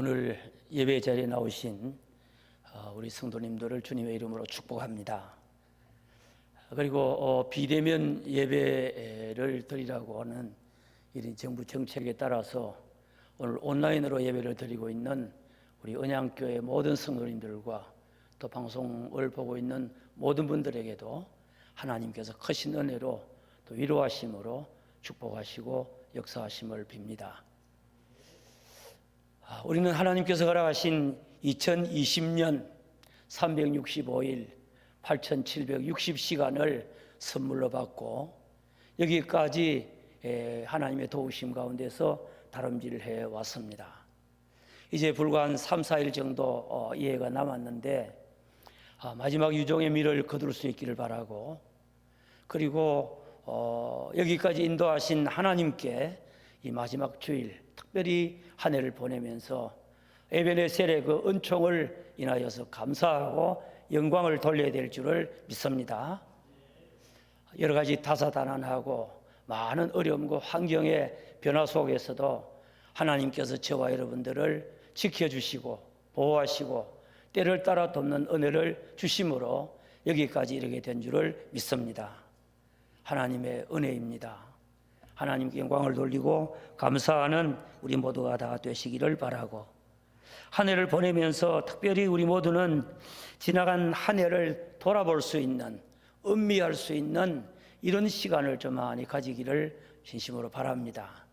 오늘 예배 자리에 나오신 우리 성도님들을 주님의 이름으로 축복합니다. 그리고 비대면 예배를 드리라고 하는 이런 정부 정책에 따라서 오늘 온라인으로 예배를 드리고 있는 우리 언양교회 모든 성도님들과 또 방송을 보고 있는 모든 분들에게도 하나님께서 크신 은혜로 또 위로하심으로 축복하시고 역사하심을 빕니다. 우리는 하나님께서 허락하신 2020년 365일 8760시간을 선물로 받고 여기까지 하나님의 도우심 가운데서 다름질을 해왔습니다. 이제 불과 한 3, 4일 정도 이해가 남았는데 마지막 유종의 미를 거둘 수 있기를 바라고, 그리고 여기까지 인도하신 하나님께 이 마지막 주일 특별히 한 해를 보내면서 에베네셀의 그 은총을 인하여서 감사하고 영광을 돌려야 될 줄을 믿습니다. 여러 가지 다사다난하고 많은 어려움과 환경의 변화 속에서도 하나님께서 저와 여러분들을 지켜주시고 보호하시고 때를 따라 돕는 은혜를 주심으로 여기까지 이르게 된 줄을 믿습니다. 하나님의 은혜입니다. 하나님께 영광을 돌리고 감사하는 우리 모두가 다 되시기를 바라고, 한 해를 보내면서 특별히 우리 모두는 지나간 한 해를 돌아볼 수 있는, 음미할 수 있는 이런 시간을 좀 많이 가지기를 진심으로 바랍니다.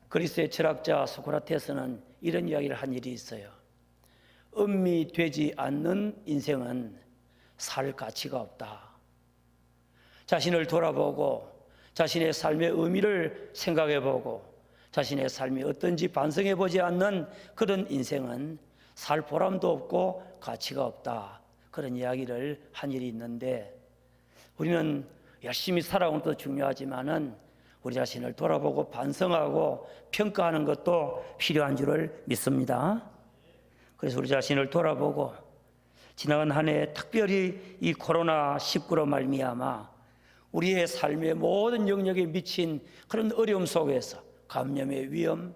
그리스의 철학자 소크라테스는 이런 이야기를 한 일이 있어요. 음미되지 않는 인생은 살 가치가 없다. 자신을 돌아보고 자신의 삶의 의미를 생각해보고 자신의 삶이 어떤지 반성해보지 않는 그런 인생은 살 보람도 없고 가치가 없다. 그런 이야기를 한 일이 있는데, 우리는 열심히 살아온 것도 중요하지만은 우리 자신을 돌아보고 반성하고 평가하는 것도 필요한 줄을 믿습니다. 그래서 우리 자신을 돌아보고 지나간 한 해 특별히 이 코로나19로 말미암아 우리의 삶의 모든 영역에 미친 그런 어려움 속에서 감염의 위험,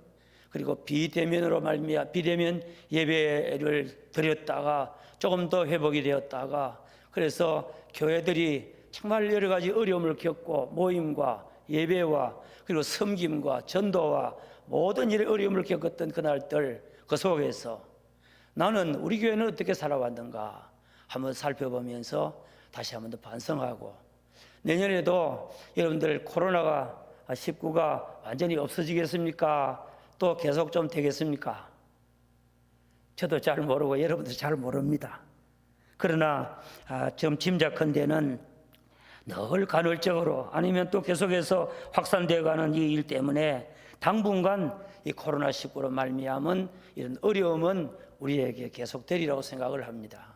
그리고 비대면으로 말미암아 비대면 예배를 드렸다가 조금 더 회복이 되었다가, 그래서 교회들이 정말 여러 가지 어려움을 겪고 모임과 예배와 그리고 섬김과 전도와 모든 일의 어려움을 겪었던 그날들, 그 속에서 나는 우리 교회는 어떻게 살아왔는가 한번 살펴보면서 다시 한번 더 반성하고, 내년에도 여러분들 코로나가 19가 완전히 없어지겠습니까? 또 계속 좀 되겠습니까? 저도 잘 모르고 여러분도 잘 모릅니다. 그러나 좀 짐작컨대는 늘 간헐적으로 아니면 또 계속해서 확산되어 가는 이 일 때문에 당분간 이 코로나19로 말미암은 이런 어려움은 우리에게 계속되리라고 생각을 합니다.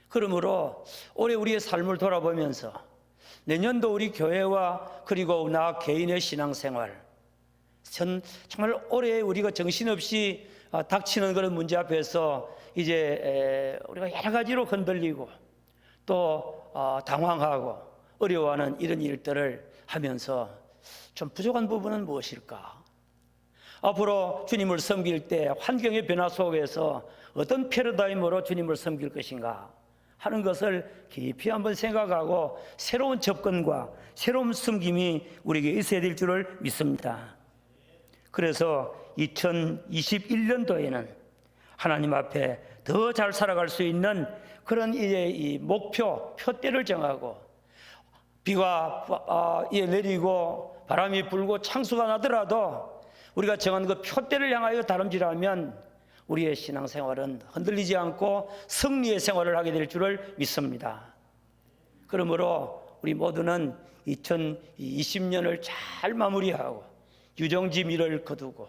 그러므로 올해 우리의 삶을 돌아보면서 내년도 우리 교회와 그리고 나 개인의 신앙생활, 정말 올해 우리가 정신없이 닥치는 그런 문제 앞에서 이제 우리가 여러 가지로 흔들리고 또 당황하고 어려워하는 이런 일들을 하면서 좀 부족한 부분은 무엇일까? 앞으로 주님을 섬길 때 환경의 변화 속에서 어떤 패러다임으로 주님을 섬길 것인가 하는 것을 깊이 한번 생각하고 새로운 접근과 새로운 섬김이 우리에게 있어야 될 줄을 믿습니다. 그래서 2021년도에는 하나님 앞에 더 잘 살아갈 수 있는 그런 이제 이 표대를 정하고, 비가 내리고 바람이 불고 창수가 나더라도 우리가 정한 그 표대를 향하여 다름질하면 우리의 신앙생활은 흔들리지 않고 승리의 생활을 하게 될 줄을 믿습니다. 그러므로 우리 모두는 2020년을 잘 마무리하고 유종지미를 거두고,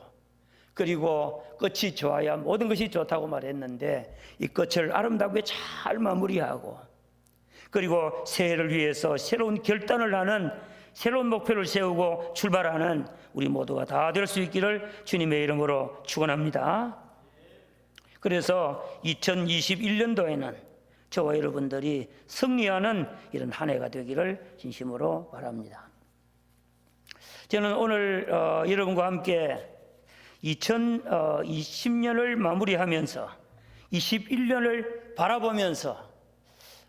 그리고 끝이 좋아야 모든 것이 좋다고 말했는데 이 끝을 아름답게 잘 마무리하고, 그리고 새해를 위해서 새로운 결단을 하는, 새로운 목표를 세우고 출발하는 우리 모두가 다 될 수 있기를 주님의 이름으로 축원합니다. 그래서 2021년도에는 저와 여러분들이 승리하는 이런 한 해가 되기를 진심으로 바랍니다. 저는 오늘 여러분과 함께 2020년을 마무리하면서 21년을 바라보면서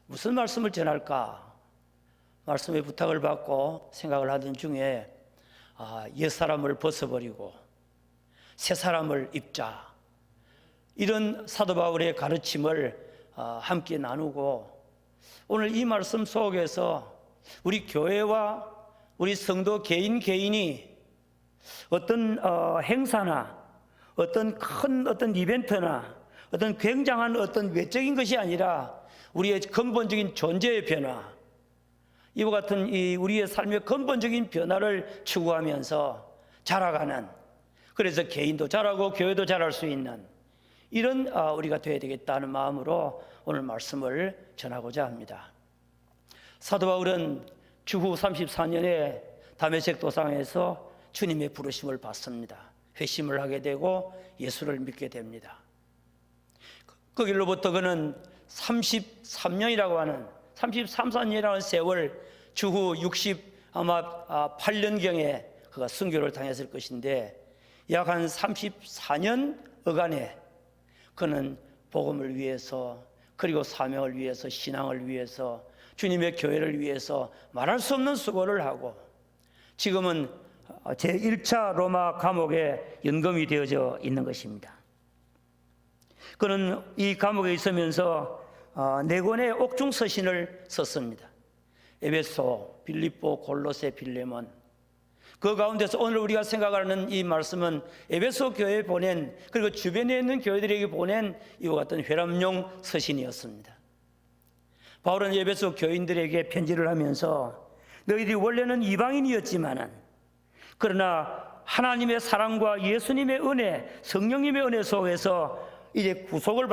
무슨 말씀을 전할까 말씀의 부탁을 받고 생각을 하던 중에 옛사람을 벗어버리고 새사람을 입자, 이런 사도 바울의 가르침을 함께 나누고, 오늘 이 말씀 속에서 우리 교회와 우리 성도 개인이 어떤 행사나 어떤 이벤트나 어떤 굉장한 어떤 외적인 것이 아니라 우리의 근본적인 존재의 변화, 이와 같은 우리의 삶의 근본적인 변화를 추구하면서 자라가는, 그래서 개인도 자라고 교회도 자랄 수 있는 이런 우리가 되어야 되겠다는 마음으로 오늘 말씀을 전하고자 합니다. 사도 바울은 주후 34년에 다메섹 도상에서 주님의 부르심을 받습니다. 회심을 하게 되고 예수를 믿게 됩니다. 그 길로부터 그는 33년이라고 하는 33년이라는 세월, 주후 68년경에 그가 순교를 당했을 것인데, 약 한 34년 어간에 그는 복음을 위해서, 그리고 사명을 위해서, 신앙을 위해서, 주님의 교회를 위해서 말할 수 없는 수고를 하고, 지금은 제1차 로마 감옥에 연금이 되어져 있는 것입니다. 그는 이 감옥에 있으면서 4권의 옥중 서신을 썼습니다. 에베소, 빌립보, 골로새, 빌레몬. 그 가운데서 오늘 우리가 생각하는 이 말씀은 에베소 교회에 보낸, 그리고 주변에 있는 교회들에게 보낸 이와 같은 회람용 서신이었습니다. 바울은 에베소 교인들에게 편지를 하면서 너희들이 원래는 이방인이었지만은, 그러나 하나님의 사랑과 예수님의 은혜, 성령님의 은혜 속에서 이제 구속을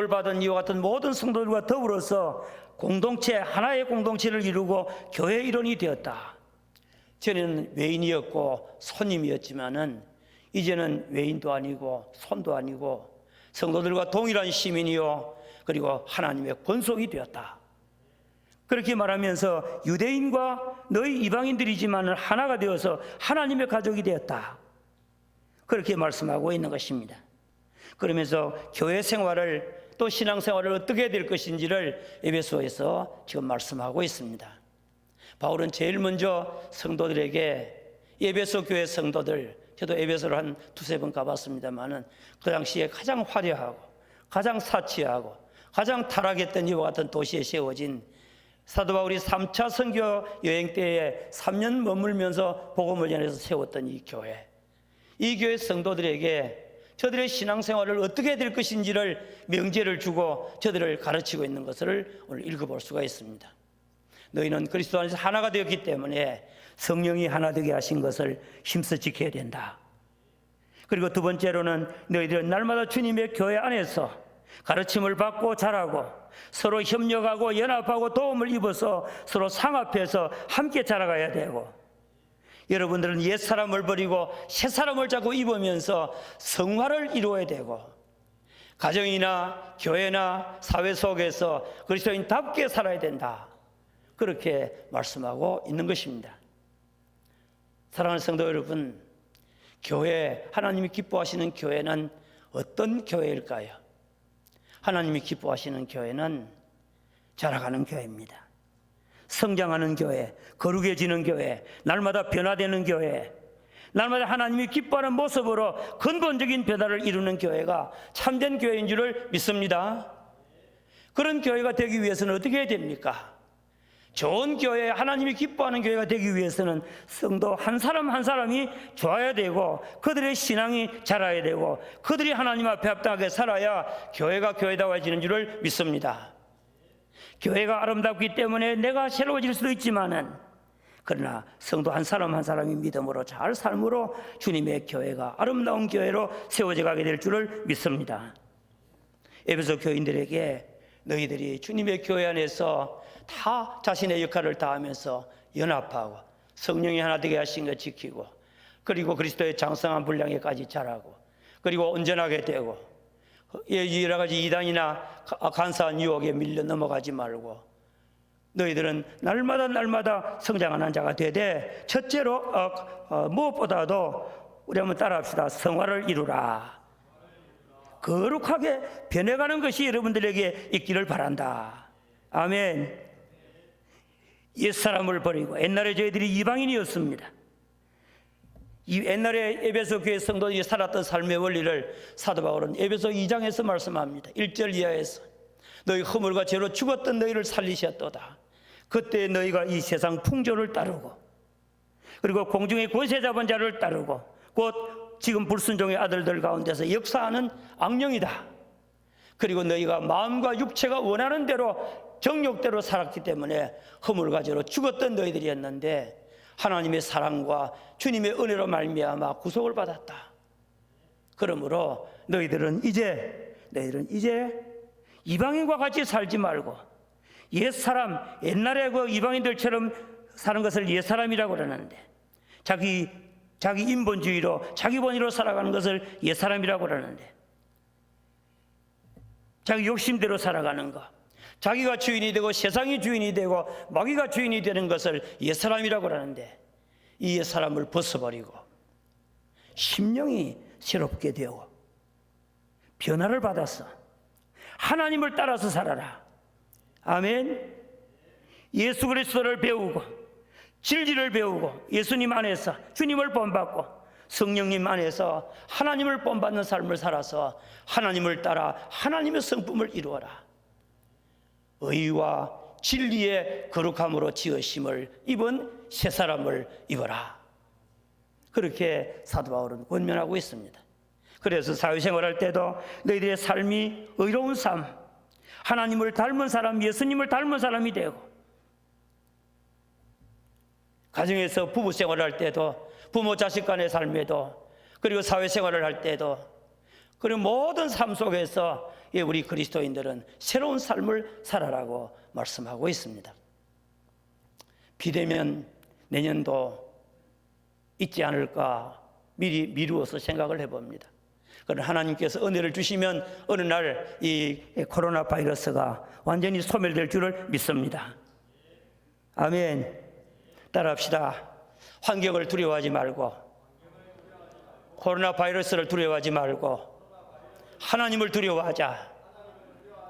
받은 이와 같은 모든 성도들과 더불어서 공동체, 하나의 공동체를 이루고 교회 일원이 되었다. 전에는 외인이었고 손님이었지만은 이제는 외인도 아니고 손도 아니고 성도들과 동일한 시민이요, 그리고 하나님의 권속이 되었다. 그렇게 말하면서 유대인과 너희 이방인들이지만 하나가 되어서 하나님의 가족이 되었다. 그렇게 말씀하고 있는 것입니다. 그러면서 교회 생활을, 또 신앙생활을 어떻게 해야 될 것인지를 에베소에서 지금 말씀하고 있습니다. 바울은 제일 먼저 성도들에게, 에베소 교회 성도들, 저도 에베소를 한 2-3번 가봤습니다만은 그 당시에 가장 화려하고 가장 사치하고 가장 타락했던 이와 같은 도시에 세워진, 사도 바울이 3차 선교 여행 때에 3년 머물면서 복음을 전해서 세웠던 이 교회, 이 교회 성도들에게 저들의 신앙생활을 어떻게 해야 될 것인지를 명제를 주고 저들을 가르치고 있는 것을 오늘 읽어볼 수가 있습니다. 너희는 그리스도 안에서 하나가 되었기 때문에 성령이 하나 되게 하신 것을 힘써 지켜야 된다. 그리고 두 번째로는 너희들은 날마다 주님의 교회 안에서 가르침을 받고 자라고 서로 협력하고 연합하고 도움을 입어서 서로 상합해서 함께 자라가야 되고, 여러분들은 옛사람을 버리고 새사람을 자꾸 입으면서 성화를 이루어야 되고, 가정이나 교회나 사회 속에서 그리스도인답게 살아야 된다. 그렇게 말씀하고 있는 것입니다. 사랑하는 성도 여러분, 교회, 하나님이 기뻐하시는 교회는 어떤 교회일까요? 하나님이 기뻐하시는 교회는 자라가는 교회입니다. 성장하는 교회, 거룩해지는 교회, 날마다 변화되는 교회, 날마다 하나님이 기뻐하는 모습으로 근본적인 변화를 이루는 교회가 참된 교회인 줄을 믿습니다. 그런 교회가 되기 위해서는 어떻게 해야 됩니까? 좋은 교회, 하나님이 기뻐하는 교회가 되기 위해서는 성도 한 사람 한 사람이 좋아야 되고, 그들의 신앙이 자라야 되고, 그들이 하나님 앞에 합당하게 살아야 교회가 교회다워지는 줄을 믿습니다. 교회가 아름답기 때문에 내가 새로워질 수도 있지만은, 그러나 성도 한 사람 한 사람이 믿음으로 잘 삶으로 주님의 교회가 아름다운 교회로 세워져 가게 될 줄을 믿습니다. 에베소 교인들에게 너희들이 주님의 교회 안에서 다 자신의 역할을 다하면서 연합하고 성령이 하나 되게 하신 것 지키고, 그리고 그리스도의 장성한 분량에까지 자라고, 그리고 온전하게 되고, 여러 가지 이단이나 간사한 유혹에 밀려 넘어가지 말고, 너희들은 날마다 성장하는 자가 되되, 첫째로 무엇보다도 우리 한번 따라합시다. 성화를 이루라. 거룩하게 변해가는 것이 여러분들에게 있기를 바란다. 아멘. 옛사람을 버리고, 옛날에 저희들이 이방인이었습니다. 이 옛날에 에베소 교회 성도들이 살았던 삶의 원리를 사도 바울은 에베소 2장에서 말씀합니다. 1절 이하에서 너희 허물과 죄로 죽었던 너희를 살리셨도다. 그때 너희가 이 세상 풍조를 따르고, 그리고 공중의 권세 잡은 자를 따르고, 곧 지금 불순종의 아들들 가운데서 역사하는 악령이다. 그리고 너희가 마음과 육체가 원하는 대로 정욕대로 살았기 때문에 허물과 죄로 죽었던 너희들이었는데 하나님의 사랑과 주님의 은혜로 말미암아 구속을 받았다. 그러므로 너희들은 이제 이방인과 같이 살지 말고 옛사람, 옛날에 그 이방인들처럼 사는 것을 옛사람이라고 그러는데, 자기 인본주의로, 자기 본의로 살아가는 것을 옛사람이라고 그러는데, 자기 욕심대로 살아가는 것, 자기가 주인이 되고 세상이 주인이 되고 마귀가 주인이 되는 것을 옛사람이라고 하는데, 이 옛사람을 벗어버리고 심령이 새롭게 되어 변화를 받아서 하나님을 따라서 살아라. 아멘. 예수 그리스도를 배우고 진리를 배우고 예수님 안에서 주님을 본받고 성령님 안에서 하나님을 본받는 삶을 살아서 하나님을 따라 하나님의 성품을 이루어라. 의와 진리의 거룩함으로 지으심을 입은 새 사람을 입어라. 그렇게 사도 바울은 권면하고 있습니다. 그래서 사회생활할 때도 너희들의 삶이 의로운 삶, 하나님을 닮은 사람, 예수님을 닮은 사람이 되고, 가정에서 부부생활을 할 때도, 부모 자식 간의 삶에도, 그리고 사회생활을 할 때도, 그리고 모든 삶 속에서 우리 그리스도인들은 새로운 삶을 살아라고 말씀하고 있습니다. 비대면 내년도 있지 않을까 미리 미루어서 생각을 해봅니다. 그러나 하나님께서 은혜를 주시면 어느 날 이 코로나 바이러스가 완전히 소멸될 줄을 믿습니다. 아멘. 따라합시다. 환경을 두려워하지 말고, 코로나 바이러스를 두려워하지 말고 하나님을 두려워하자.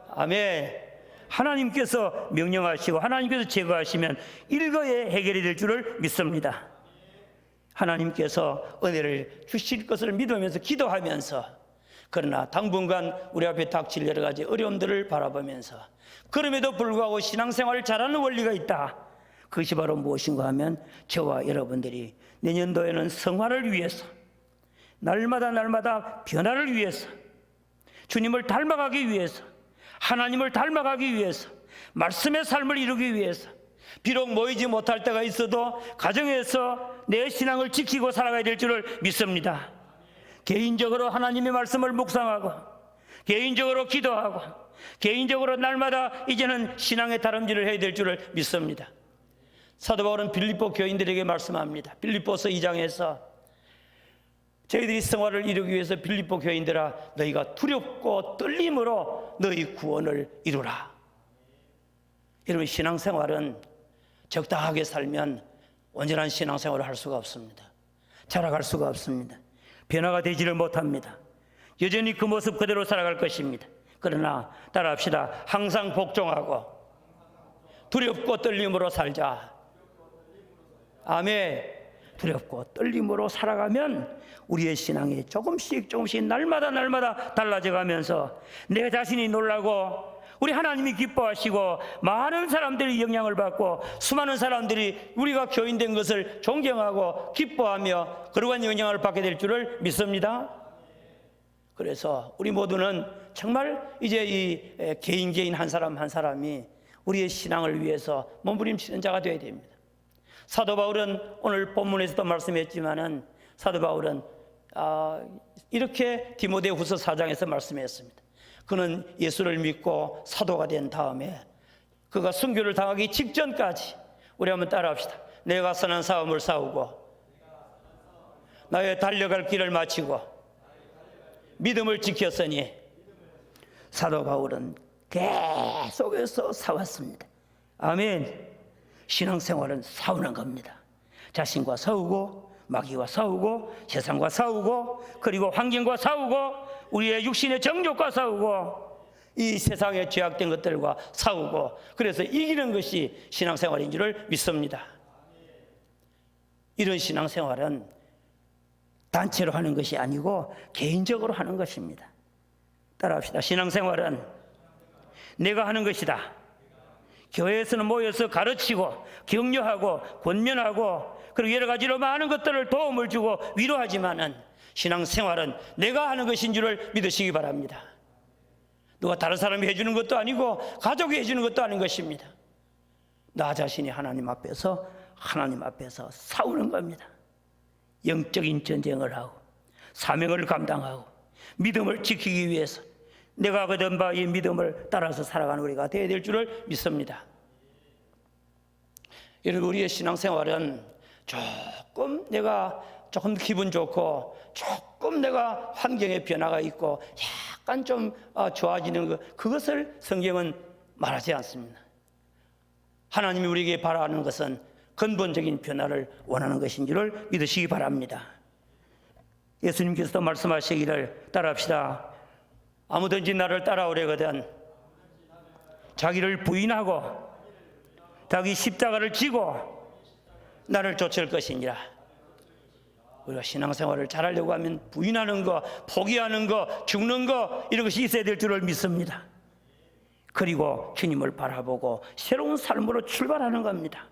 아멘. 하나님께서 명령하시고 하나님께서 제거하시면 일거에 해결이 될 줄을 믿습니다. 하나님께서 은혜를 주실 것을 믿으면서 기도하면서, 그러나 당분간 우리 앞에 닥칠 여러 가지 어려움들을 바라보면서, 그럼에도 불구하고 신앙생활을 잘하는 원리가 있다. 그것이 바로 무엇인가 하면 저와 여러분들이 내년도에는 성화를 위해서, 날마다 변화를 위해서, 주님을 닮아가기 위해서, 하나님을 닮아가기 위해서, 말씀의 삶을 이루기 위해서, 비록 모이지 못할 때가 있어도 가정에서 내 신앙을 지키고 살아가야 될 줄을 믿습니다. 개인적으로 하나님의 말씀을 묵상하고, 개인적으로 기도하고, 개인적으로 날마다 이제는 신앙의 다름질을 해야 될 줄을 믿습니다. 사도 바울은 빌립보 교인들에게 말씀합니다. 빌립보서 2장에서 저희들이 성화를 이루기 위해서 빌립보 교인들아, 너희가 두렵고 떨림으로 너희 구원을 이루라. 여러분, 신앙생활은 적당하게 살면 온전한 신앙생활을 할 수가 없습니다. 자라갈 수가 없습니다. 변화가 되지를 못합니다. 여전히 그 모습 그대로 살아갈 것입니다. 그러나 따라합시다. 항상 복종하고 두렵고 떨림으로 살자. 아멘. 두렵고 떨림으로 살아가면 우리의 신앙이 조금씩 날마다 달라져가면서 내 자신이 놀라고, 우리 하나님이 기뻐하시고, 많은 사람들이 영향을 받고, 수많은 사람들이 우리가 교인된 것을 존경하고 기뻐하며 그러한 영향을 받게 될 줄을 믿습니다. 그래서 우리 모두는 정말 이제 이 개인 한 사람 한 사람이 우리의 신앙을 위해서 몸부림치는 자가 되어야 됩니다. 사도 바울은 오늘 본문에서도 말씀했지만은, 사도 바울은 이렇게 디모데후서 4장에서 말씀했습니다. 그는 예수를 믿고 사도가 된 다음에 그가 순교를 당하기 직전까지, 우리 한번 따라합시다. 내가 선한 싸움을 싸우고 나의 달려갈 길을 마치고 믿음을 지켰으니, 사도 바울은 계속해서 싸웠습니다. 아멘. 신앙생활은 싸우는 겁니다. 자신과 싸우고 마귀와 싸우고 세상과 싸우고 그리고 환경과 싸우고 우리의 육신의 정욕과 싸우고 이 세상에 죄악된 것들과 싸우고 그래서 이기는 것이 신앙생활인 줄을 믿습니다. 이런 신앙생활은 단체로 하는 것이 아니고 개인적으로 하는 것입니다. 따라합시다. 신앙생활은 내가 하는 것이다. 교회에서는 모여서 가르치고 격려하고 권면하고 그리고 여러 가지로 많은 것들을 도움을 주고 위로하지만은 신앙생활은 내가 하는 것인 줄을 믿으시기 바랍니다. 누가 다른 사람이 해주는 것도 아니고 가족이 해주는 것도 아닌 것입니다. 나 자신이 하나님 앞에서 싸우는 겁니다. 영적인 전쟁을 하고 사명을 감당하고 믿음을 지키기 위해서 내가 거둔 바 이 믿음을 따라서 살아가는 우리가 되어야 될 줄을 믿습니다. 여러분, 우리의 신앙생활은 조금 기분 좋고 조금 내가 환경에 변화가 있고 약간 좀 좋아지는 것, 그것을 성경은 말하지 않습니다. 하나님이 우리에게 바라는 것은 근본적인 변화를 원하는 것인 줄을 믿으시기 바랍니다. 예수님께서도 말씀하시기를 따라합시다. 아무든지 나를 따라오려거든 자기를 부인하고 자기 십자가를 지고 나를 쫓을 것이니라. 우리가 신앙생활을 잘하려고 하면 부인하는 거, 포기하는 거, 죽는 거 이런 것이 있어야 될 줄을 믿습니다. 그리고 주님을 바라보고 새로운 삶으로 출발하는 겁니다.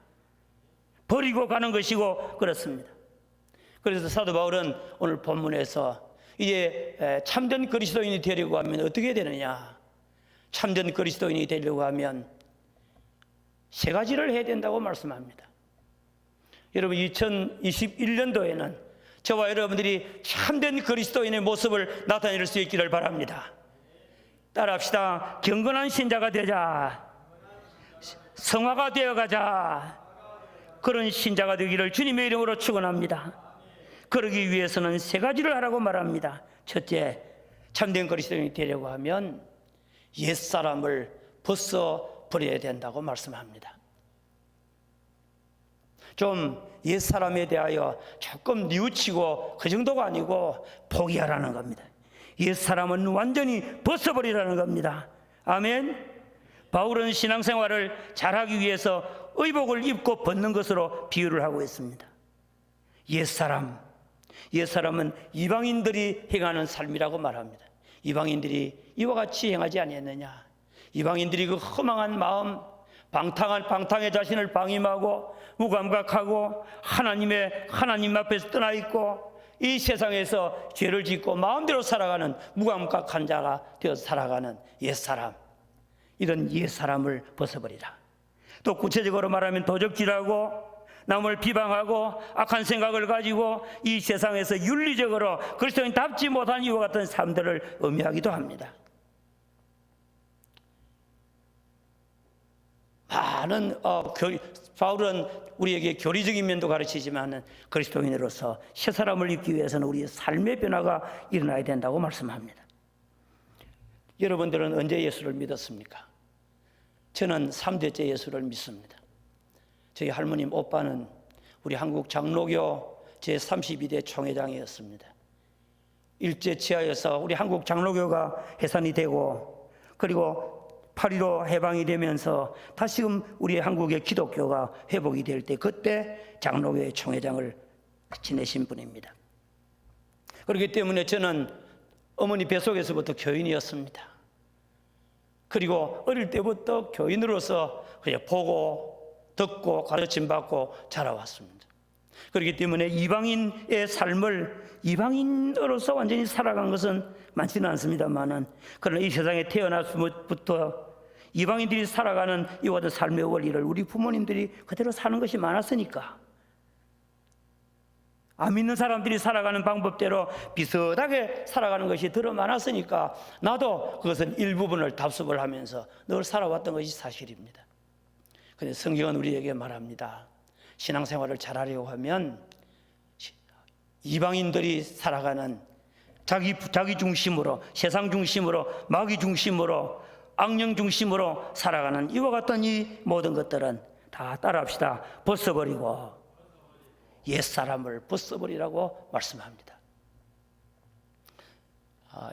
버리고 가는 것이고 그렇습니다. 그래서 사도 바울은 오늘 본문에서 이제 참된 그리스도인이 되려고 하면 어떻게 되느냐? 참된 그리스도인이 되려고 하면 세 가지를 해야 된다고 말씀합니다. 여러분, 2021년도에는 저와 여러분들이 참된 그리스도인의 모습을 나타낼 수 있기를 바랍니다. 따라합시다. 경건한 신자가 되자. 성화가 되어가자. 그런 신자가 되기를 주님의 이름으로 축원합니다. 그러기 위해서는 세 가지를 하라고 말합니다. 첫째, 참된 그리스도인이 되려고 하면 옛사람을 벗어버려야 된다고 말씀합니다. 좀 옛사람에 대하여 조금 뉘우치고 그 정도가 아니고 포기하라는 겁니다. 옛사람은 완전히 벗어버리라는 겁니다. 아멘. 바울은 신앙생활을 잘하기 위해서 의복을 입고 벗는 것으로 비유를 하고 있습니다. 옛사람은 이방인들이 행하는 삶이라고 말합니다. 이방인들이 이와 같이 행하지 아니했느냐? 이방인들이 그 허망한 마음, 방탕의 자신을 방임하고 무감각하고 하나님 앞에서 떠나 있고 이 세상에서 죄를 짓고 마음대로 살아가는 무감각한 자가 되어서 살아가는 옛사람, 이런 옛사람을 벗어버리라. 또 구체적으로 말하면 도적질하고 남을 비방하고 악한 생각을 가지고 이 세상에서 윤리적으로 그리스도인답지 못한 이와 같은 삶들을 의미하기도 합니다. 많은 바울은 우리에게 교리적인 면도 가르치지만 그리스도인으로서 새 사람을 입기 위해서는 우리의 삶의 변화가 일어나야 된다고 말씀합니다. 여러분들은 언제 예수를 믿었습니까? 저는 3대째 예수를 믿습니다. 저희 할머님 오빠는 우리 한국 장로교 제32대 총회장이었습니다. 일제 치하에서 우리 한국 장로교가 해산이 되고 그리고 8.15 해방이 되면서 다시금 우리 한국의 기독교가 회복이 될 때 그때 장로교의 총회장을 지내신 분입니다. 그렇기 때문에 저는 어머니 뱃속에서부터 교인이었습니다. 그리고 어릴 때부터 교인으로서 그냥 보고 듣고 가르침받고 자라왔습니다. 그렇기 때문에 이방인의 삶을 이방인으로서 완전히 살아간 것은 많지는 않습니다만은 그러나 이 세상에 태어나서부터 이방인들이 살아가는 이와 같은 삶의 원리를 우리 부모님들이 그대로 사는 것이 많았으니까 안 믿는 사람들이 살아가는 방법대로 비슷하게 살아가는 것이 들어 많았으니까 나도 그것은 일부분을 답습을 하면서 늘 살아왔던 것이 사실입니다. 그런데 성경은 우리에게 말합니다. 신앙생활을 잘하려고 하면 이방인들이 살아가는 자기 중심으로, 세상 중심으로, 마귀 중심으로, 악령 중심으로 살아가는 이와 같은 이 모든 것들은 다 따라합시다. 벗어버리고 옛사람을 벗어버리라고 말씀합니다.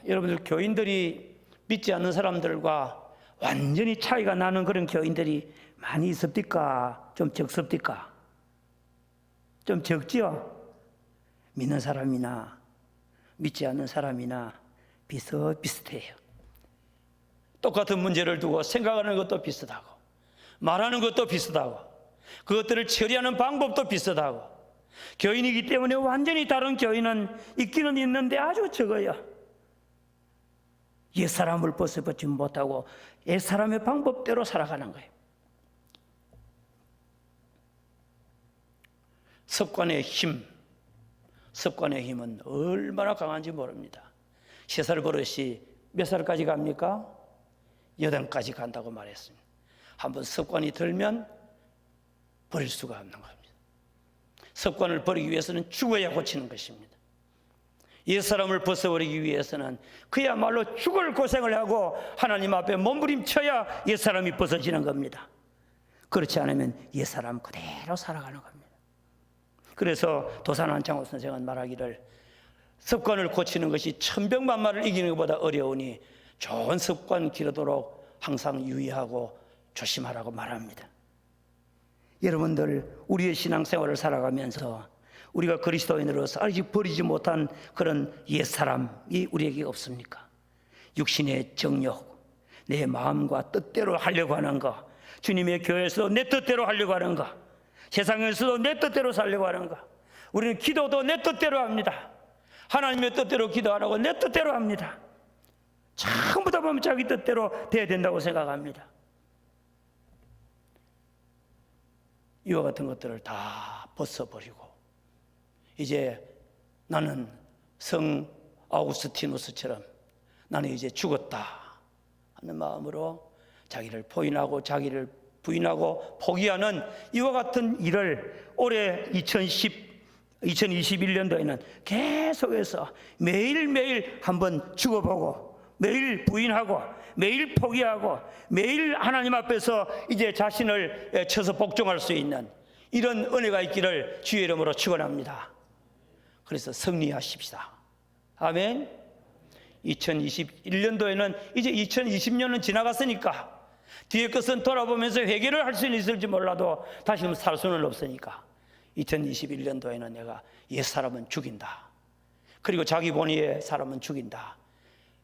여러분들 교인들이 믿지 않는 사람들과 완전히 차이가 나는 그런 교인들이 많이 있습니까? 좀 적습니까? 좀 적지요? 믿는 사람이나 믿지 않는 사람이나 비슷비슷해요. 똑같은 문제를 두고 생각하는 것도 비슷하고 말하는 것도 비슷하고 그것들을 처리하는 방법도 비슷하고 교인이기 때문에 완전히 다른 교인은 있기는 있는데 아주 적어요. 옛사람을 벗어버리지 못하고 옛사람의 방법대로 살아가는 거예요. 습관의 힘은 얼마나 강한지 모릅니다. 세 살 버릇이 몇 살까지 갑니까? 8까지 간다고 말했습니다. 한번 습관이 들면 버릴 수가 없는 겁니다. 습관을 버리기 위해서는 죽어야 고치는 것입니다. 옛사람을 벗어버리기 위해서는 그야말로 죽을 고생을 하고 하나님 앞에 몸부림쳐야 옛사람이 벗어지는 겁니다. 그렇지 않으면 옛사람 그대로 살아가는 겁니다. 그래서 도산한창호 선생은 말하기를 습관을 고치는 것이 천병만마를 이기는 것보다 어려우니 좋은 습관 기르도록 항상 유의하고 조심하라고 말합니다. 여러분들 우리의 신앙생활을 살아가면서 우리가 그리스도인으로서 아직 버리지 못한 그런 옛사람이 우리에게 없습니까? 육신의 정욕, 내 마음과 뜻대로 하려고 하는 거, 주님의 교회에서도 내 뜻대로 하려고 하는 거, 세상에서도 내 뜻대로 살려고 하는 거, 우리는 기도도 내 뜻대로 합니다. 하나님의 뜻대로 기도 안 하고 내 뜻대로 합니다. 전부 다 보면 자기 뜻대로 돼야 된다고 생각합니다. 이와 같은 것들을 다 벗어버리고 이제 나는 성 아우구스티누스처럼 나는 이제 죽었다 하는 마음으로 자기를 부인하고 포기하는 이와 같은 일을 올해 2021년도에는 계속해서 매일매일 한번 죽어보고 매일 부인하고 매일 포기하고 매일 하나님 앞에서 이제 자신을 쳐서 복종할 수 있는 이런 은혜가 있기를 주의 이름으로 축원합니다. 그래서 승리하십시다. 아멘. 2021년도에는 이제 2020년은 지나갔으니까 뒤에 것은 돌아보면서 회개를 할 수는 있을지 몰라도 다시 살 수는 없으니까 2021년도에는 내가 옛사람은 죽인다. 그리고 자기 본위의 사람은 죽인다.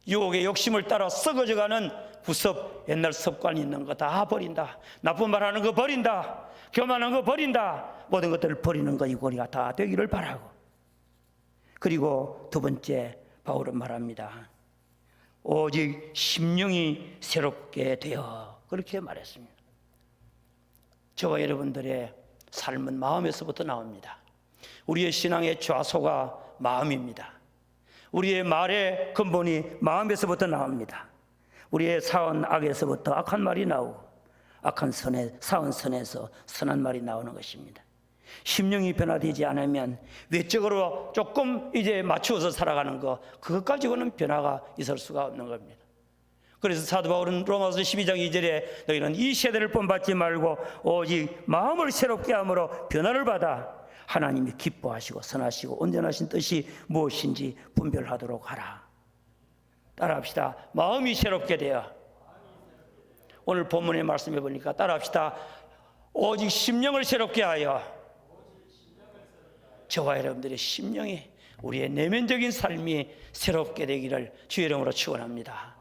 유혹의 욕심을 따라 썩어져가는 구습, 옛날 습관이 있는 거 다 버린다. 나쁜 말 하는 거 버린다. 교만한 거 버린다. 모든 것들을 버리는 것이 우리가 다 되기를 바라고. 그리고 두 번째 바울은 말합니다. 오직 심령이 새롭게 되어 그렇게 말했습니다. 저와 여러분들의 삶은 마음에서부터 나옵니다. 우리의 신앙의 좌소가 마음입니다. 우리의 말의 근본이 마음에서부터 나옵니다. 우리의 사은 악에서부터 악한 말이 나오고 악한 선에 사은 선에서 선한 말이 나오는 것입니다. 심령이 변화되지 않으면 외적으로 조금 이제 맞추어서 살아가는 거 그것 가지고는 변화가 있을 수가 없는 겁니다. 그래서 사도 바울은 로마서 12장 2절에 너희는 이 세대를 본받지 말고 오직 마음을 새롭게 함으로 변화를 받아 하나님이 기뻐하시고 선하시고 온전하신 뜻이 무엇인지 분별하도록 하라. 따라합시다. 마음이 새롭게 되어. 오늘 본문의 말씀해 보니까 따라합시다. 오직 심령을 새롭게 하여. 저와 여러분들의 심령이 우리의 내면적인 삶이 새롭게 되기를 주의 이름으로 축원합니다.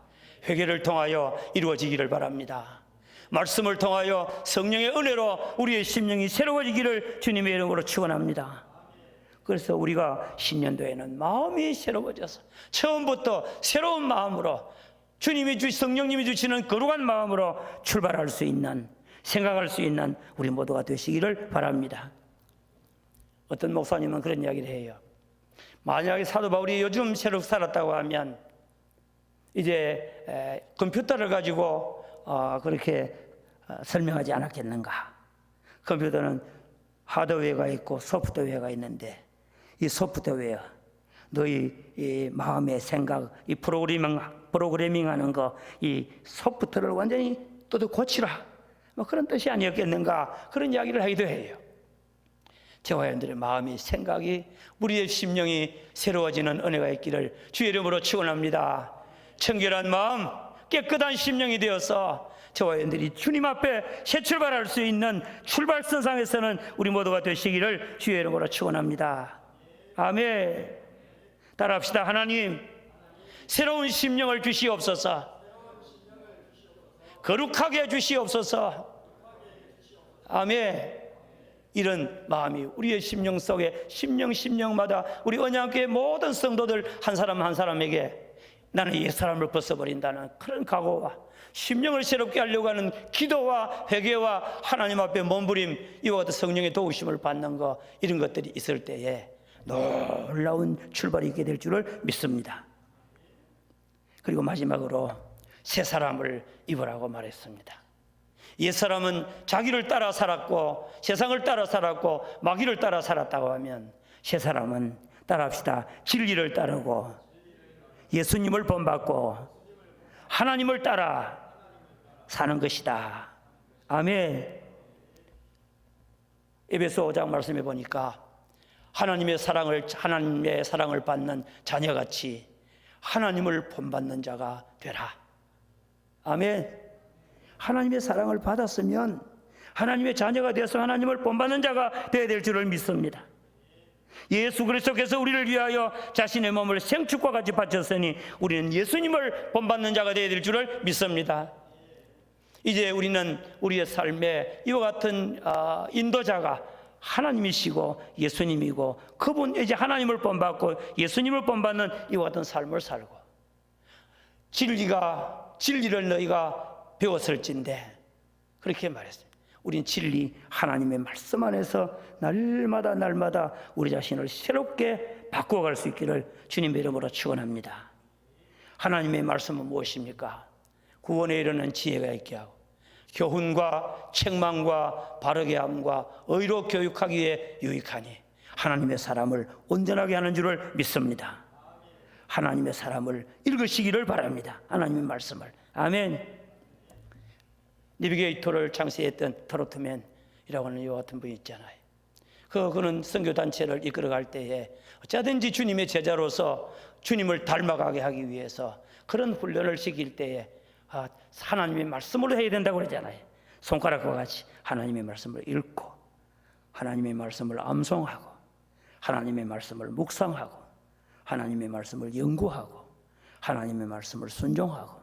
회개를 통하여 이루어지기를 바랍니다. 말씀을 통하여 성령의 은혜로 우리의 심령이 새로워지기를 주님의 이름으로 축원합니다. 그래서 우리가 신년도에는 마음이 새로워져서 처음부터 새로운 마음으로 주님이 성령님이 주시는 거룩한 마음으로 출발할 수 있는 생각할 수 있는 우리 모두가 되시기를 바랍니다. 어떤 목사님은 그런 이야기를 해요. 만약에 사도 바울이 요즘 새롭게 살았다고 하면 이제 컴퓨터를 가지고 그렇게 설명하지 않았겠는가. 컴퓨터는 하드웨어가 있고 소프트웨어가 있는데 이 소프트웨어 너희 이 마음의 생각 이 프로그래밍하는 거 이 소프트를 완전히 또 고치라 뭐 그런 뜻이 아니었겠는가 그런 이야기를 하기도 해요. 저와 여러분들의 마음이, 생각이, 우리의 심령이 새로워지는 은혜가 있기를 주의 이름으로 축원합니다. 청결한 마음, 깨끗한 심령이 되어서 저와 여러분들이 주님 앞에 새 출발할 수 있는 출발선상에서는 우리 모두가 되시기를 주의 이름으로 축원합니다. 아멘. 따라합시다. 하나님, 새로운 심령을 주시옵소서. 거룩하게 해주시옵소서. 아멘. 이런 마음이 우리의 심령 속에 심령마다 우리 언약교회 모든 성도들 한 사람 한 사람에게 나는 옛사람을 벗어버린다는 그런 각오와 심령을 새롭게 하려고 하는 기도와 회개와 하나님 앞에 몸부림, 이와 같은 성령의 도우심을 받는 것, 이런 것들이 있을 때에 놀라운 출발이 있게 될 줄을 믿습니다. 그리고 마지막으로 새 사람을 입으라고 말했습니다. 옛사람은 자기를 따라 살았고 세상을 따라 살았고 마귀를 따라 살았다고 하면, 새 사람은 따라합시다. 진리를 따르고 예수님을 본받고 하나님을 따라 사는 것이다. 아멘. 에베소 5장 말씀해 보니까 하나님의 사랑을 받는 자녀같이 하나님을 본받는 자가 되라. 아멘. 하나님의 사랑을 받았으면 하나님의 자녀가 되어서 하나님을 본받는 자가 되어야 될 줄을 믿습니다. 예수 그리스도께서 우리를 위하여 자신의 몸을 생축과 같이 바쳤으니 우리는 예수님을 본받는 자가 되어야 될 줄을 믿습니다. 이제 우리는 우리의 삶에 이와 같은 인도자가 하나님이시고 예수님이고, 그분 이제 하나님을 본받고 예수님을 본받는 이와 같은 삶을 살고, 진리를 너희가 배웠을진데, 그렇게 말했어요. 우린 진리 하나님의 말씀 안에서 날마다 우리 자신을 새롭게 바꾸어갈 수 있기를 주님의 이름으로 축원합니다. 하나님의 말씀은 무엇입니까? 구원에 이르는 지혜가 있게 하고 교훈과 책망과 바르게 함과 의로 교육하기 위해 유익하니 하나님의 사람을 온전하게 하는 줄을 믿습니다. 하나님의 사람을 읽으시기를 바랍니다. 하나님의 말씀을. 아멘. 내비게이터를 창시했던 트로트맨이라고 하는 이와 같은 분이 있잖아요. 그는 선교단체를 이끌어갈 때에 어쩌든지 주님의 제자로서 주님을 닮아가게 하기 위해서 그런 훈련을 시킬 때에 하나님의 말씀으로 해야 된다고 그러잖아요. 손가락과 같이 하나님의 말씀을 읽고 하나님의 말씀을 암송하고 하나님의 말씀을 묵상하고 하나님의 말씀을 연구하고 하나님의 말씀을 순종하고,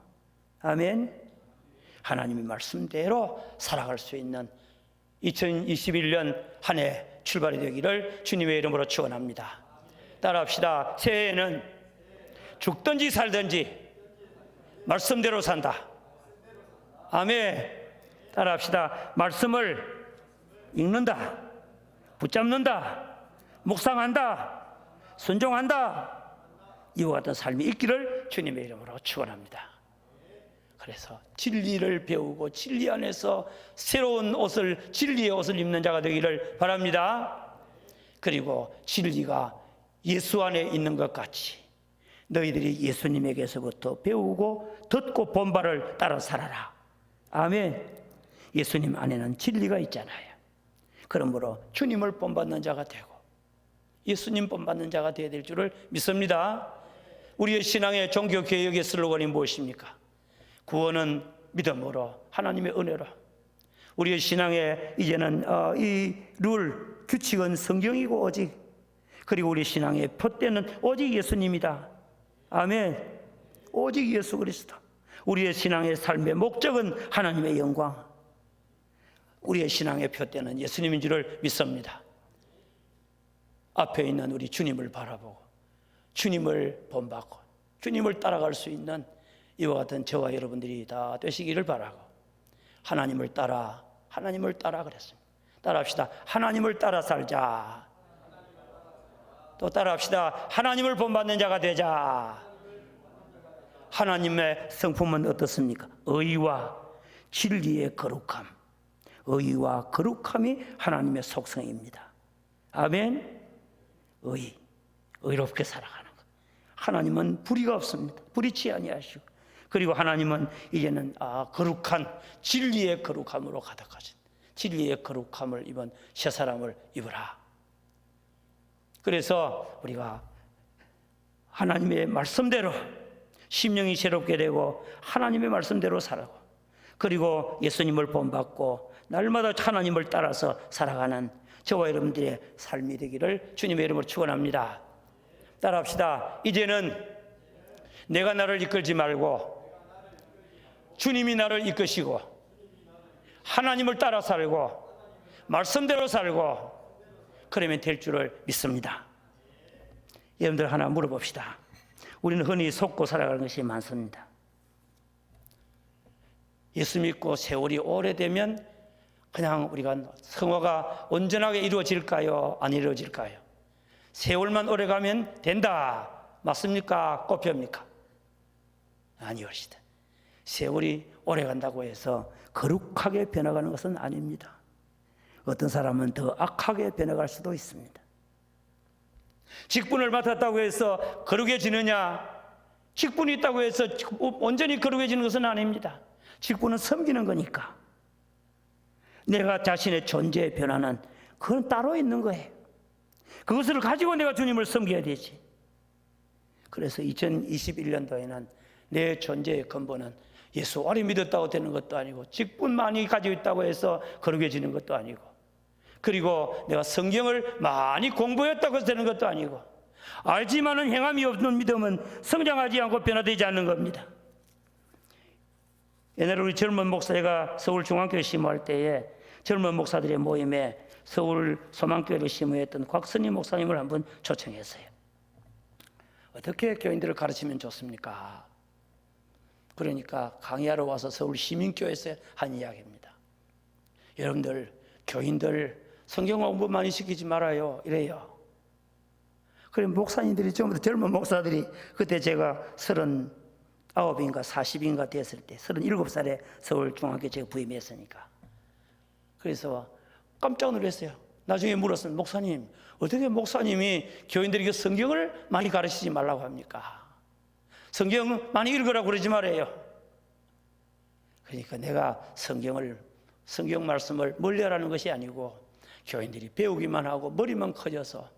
아멘. 하나님의 말씀대로 살아갈 수 있는 2021년 한 해 출발이 되기를 주님의 이름으로 축원합니다. 따라합시다. 새해에는 죽든지 살든지 말씀대로 산다. 아멘. 따라합시다. 말씀을 읽는다, 붙잡는다, 묵상한다, 순종한다, 이와 같은 삶이 있기를 주님의 이름으로 축원합니다. 그래서 진리를 배우고 진리 안에서 새로운 옷을, 진리의 옷을 입는 자가 되기를 바랍니다. 그리고 진리가 예수 안에 있는 것 같이 너희들이 예수님에게서부터 배우고 듣고 본 바를 따라 살아라. 아멘. 예수님 안에는 진리가 있잖아요. 그러므로 주님을 본받는 자가 되고 예수님 본받는 자가 되어야 될 줄을 믿습니다. 우리의 신앙의 종교 개혁의 슬로건이 무엇입니까? 구원은 믿음으로, 하나님의 은혜로. 우리의 신앙의 이제는 이 규칙은 성경이고 오직, 그리고 우리 신앙의 표대는 오직 예수님이다. 아멘. 오직 예수 그리스도. 우리의 신앙의 삶의 목적은 하나님의 영광. 우리의 신앙의 표대는 예수님인 줄을 믿습니다. 앞에 있는 우리 주님을 바라보고 주님을 본받고 주님을 따라갈 수 있는 이와 같은 저와 여러분들이 다 되시기를 바라고, 하나님을 따라 그랬습니다. 따라합시다. 하나님을 따라 살자. 또 따라합시다. 하나님을 본받는 자가 되자. 하나님의 성품은 어떻습니까? 의와 진리의 거룩함. 의와 거룩함이 하나님의 속성입니다. 아멘. 의롭게 살아가는 것. 하나님은 불의가 없습니다. 불의치 아니하시고, 그리고 하나님은 이제는 거룩한 진리의 거룩함으로 가득하신 진리의 거룩함을 입은 새 사람을 입으라. 그래서 우리가 하나님의 말씀대로 심령이 새롭게 되고 하나님의 말씀대로 살아고, 그리고 예수님을 본받고 날마다 하나님을 따라서 살아가는 저와 여러분들의 삶이 되기를 주님의 이름으로 축원합니다. 따라합시다. 이제는 내가 나를 이끌지 말고 주님이 나를 이끄시고 하나님을 따라 살고 말씀대로 살고 그러면 될 줄을 믿습니다. 여러분들 하나 물어봅시다. 우리는 흔히 속고 살아가는 것이 많습니다. 예수 믿고 세월이 오래되면 그냥 우리가 성화가 온전하게 이루어질까요? 안 이루어질까요? 세월만 오래가면 된다. 맞습니까? 꽃피웁니까? 아니옵시다. 세월이 오래간다고 해서 거룩하게 변화가는 것은 아닙니다. 어떤 사람은 더 악하게 변화갈 수도 있습니다. 직분을 맡았다고 해서 거룩해지느냐? 직분이 있다고 해서 온전히 거룩해지는 것은 아닙니다. 직분은 섬기는 거니까. 내가 자신의 존재의 변화는 그건 따로 있는 거예요. 그것을 가지고 내가 주님을 섬겨야 되지. 그래서 2021년도에는 내 존재의 근본은 예수 오래 믿었다고 되는 것도 아니고 직분 많이 가지고 있다고 해서 거룩해지는 것도 아니고, 그리고 내가 성경을 많이 공부했다고 해서 되는 것도 아니고, 알지만은 행함이 없는 믿음은 성장하지 않고 변화되지 않는 겁니다. 옛날에 우리 젊은 목사가 서울 중앙교회 심호할 때에 젊은 목사들의 모임에 서울 소망교회를 심호했던 곽선희 목사님을 한번 초청했어요. 어떻게 교인들을 가르치면 좋습니까? 그러니까 강의하러 와서 서울 시민교회에서 한 이야기입니다. 여러분들 교인들 성경 공부 많이 시키지 말아요 이래요. 그래 목사님들이 전부 다 젊은 목사들이, 그때 제가 39인가 40인가 됐을 때 37살에 서울 중학교 제가 부임했으니까, 그래서 깜짝 놀랐어요. 나중에 물었어요. 목사님, 어떻게 목사님이 교인들에게 성경을 많이 가르치지 말라고 합니까? 성경 많이 읽으라고 그러지 말아요. 그러니까 내가 성경 말씀을 멀리하라는 것이 아니고, 교인들이 배우기만 하고 머리만 커져서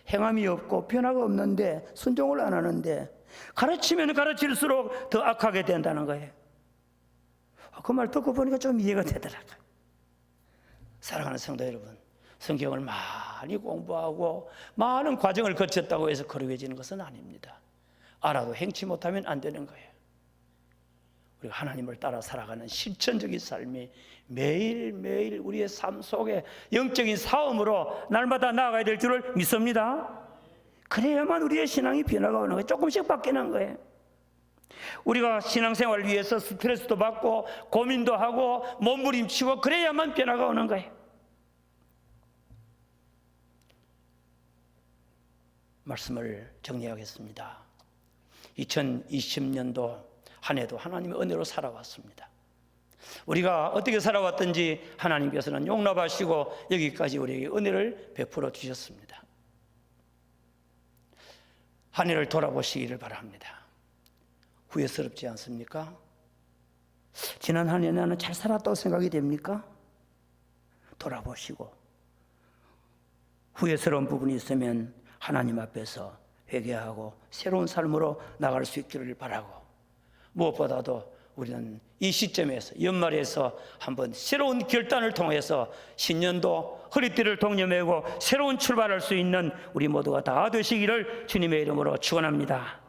행함이 없고 변화가 없는데 순종을 안 하는데 가르치면 가르칠수록 더 악하게 된다는 거예요. 그 말 듣고 보니까 좀 이해가 되더라고요. 사랑하는 성도 여러분, 성경을 많이 공부하고 많은 과정을 거쳤다고 해서 거룩해지는 것은 아닙니다. 알아도 행치 못하면 안 되는 거예요. 우리가 하나님을 따라 살아가는 실천적인 삶이 매일매일 우리의 삶 속에 영적인 싸움으로 날마다 나아가야 될 줄을 믿습니다. 그래야만 우리의 신앙이 변화가 오는 거예요. 조금씩 바뀌는 거예요. 우리가 신앙생활을 위해서 스트레스도 받고 고민도 하고 몸부림치고 그래야만 변화가 오는 거예요. 말씀을 정리하겠습니다. 2020년도 한 해도 하나님의 은혜로 살아왔습니다. 우리가 어떻게 살아왔든지 하나님께서는 용납하시고 여기까지 우리에게 은혜를 베풀어 주셨습니다. 한 해를 돌아보시기를 바랍니다. 후회스럽지 않습니까? 지난 한 해 나는 잘 살았다고 생각이 됩니까? 돌아보시고 후회스러운 부분이 있으면 하나님 앞에서 회개하고 새로운 삶으로 나갈 수 있기를 바라고, 무엇보다도 우리는 이 시점에서 연말에서 한번 새로운 결단을 통해서 신년도 허리띠를 동여매고 새로운 출발할 수 있는 우리 모두가 다 되시기를 주님의 이름으로 축원합니다.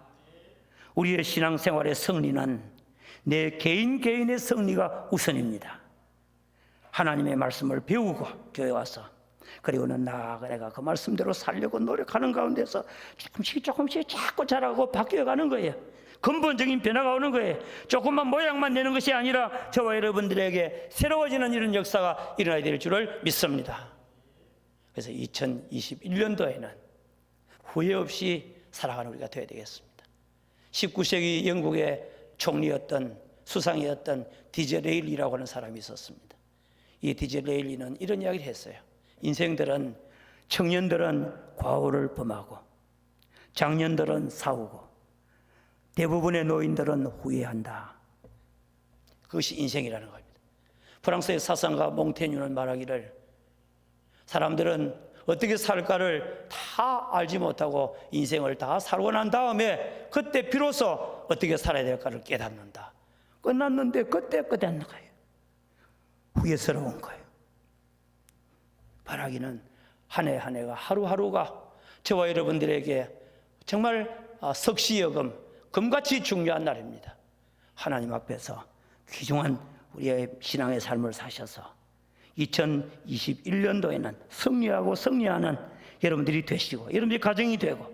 우리의 신앙생활의 승리는 내 개인의 승리가 우선입니다. 하나님의 말씀을 배우고 교회 와서, 그리고는 내가 그 말씀대로 살려고 노력하는 가운데서 조금씩 자꾸 자라고 바뀌어가는 거예요. 근본적인 변화가 오는 거예요. 조금만 모양만 내는 것이 아니라 저와 여러분들에게 새로워지는 이런 역사가 일어나야 될 줄을 믿습니다. 그래서 2021년도에는 후회 없이 살아가는 우리가 되어야 되겠습니다. 19세기 영국의 총리였던 수상이었던 디즈레일리라고 하는 사람이 있었습니다. 이 디즈레일리는 이런 이야기를 했어요. 청년들은 과오를 범하고 장년들은 싸우고 대부분의 노인들은 후회한다. 그것이 인생이라는 겁니다. 프랑스의 사상가 몽테뉴는 말하기를, 사람들은 어떻게 살까를 다 알지 못하고 인생을 다 살고 난 다음에 그때 비로소 어떻게 살아야 될까를 깨닫는다. 끝났는데 그때 끝났는 거예요. 후회스러운 거예요. 바라기는 한 해 한 해가 하루하루가 저와 여러분들에게 정말 석시여금, 금같이 중요한 날입니다. 하나님 앞에서 귀중한 우리의 신앙의 삶을 사셔서 2021년도에는 승리하고 승리하는 여러분들이 되시고 여러분들이 가정이 되고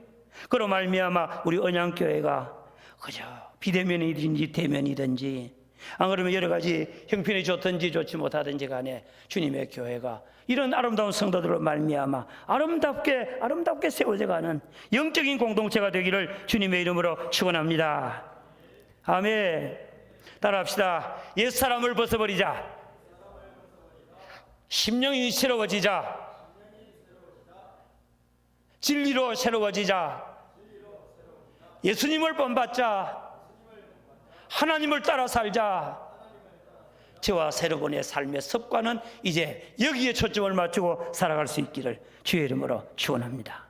그로 말미암아 우리 언양교회가 그저 비대면이든지 대면이든지 안 그러면 여러 가지 형편이 좋든지 좋지 못하든지 간에 주님의 교회가 이런 아름다운 성도들로 말미암아 아름답게 세워져가는 영적인 공동체가 되기를 주님의 이름으로 축원합니다. 아멘. 따라합시다. 옛사람을 벗어버리자. 심령이 새로워지자. 진리로 새로워지자. 예수님을 본받자. 하나님을 따라 살자. 저와 여러분의 삶의 습관은 이제 여기에 초점을 맞추고 살아갈 수 있기를 주의 이름으로 축원합니다.